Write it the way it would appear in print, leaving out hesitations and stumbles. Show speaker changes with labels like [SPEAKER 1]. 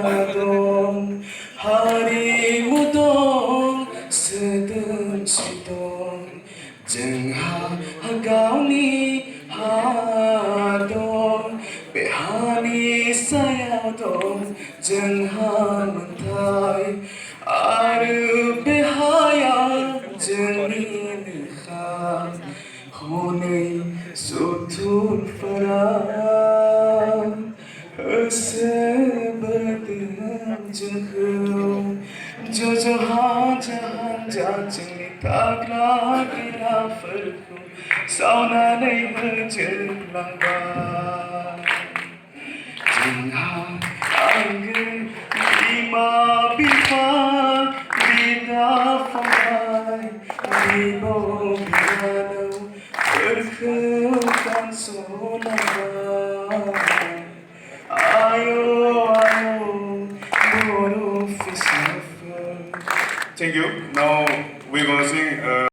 [SPEAKER 1] 하동 하리무동 스든시동 정하가오니 하동 beha니 사야동 정하문타이 아르 behaya 정니느하 호네 소툴파라 Seberdim jengkau Jojohan jahan jajeng taklah kira farku Sauna nei berjelang bang Jenghan angin lima bifa Bida famai Bibo biano Berkeutan sonang Thank you. Now we're gonna sing.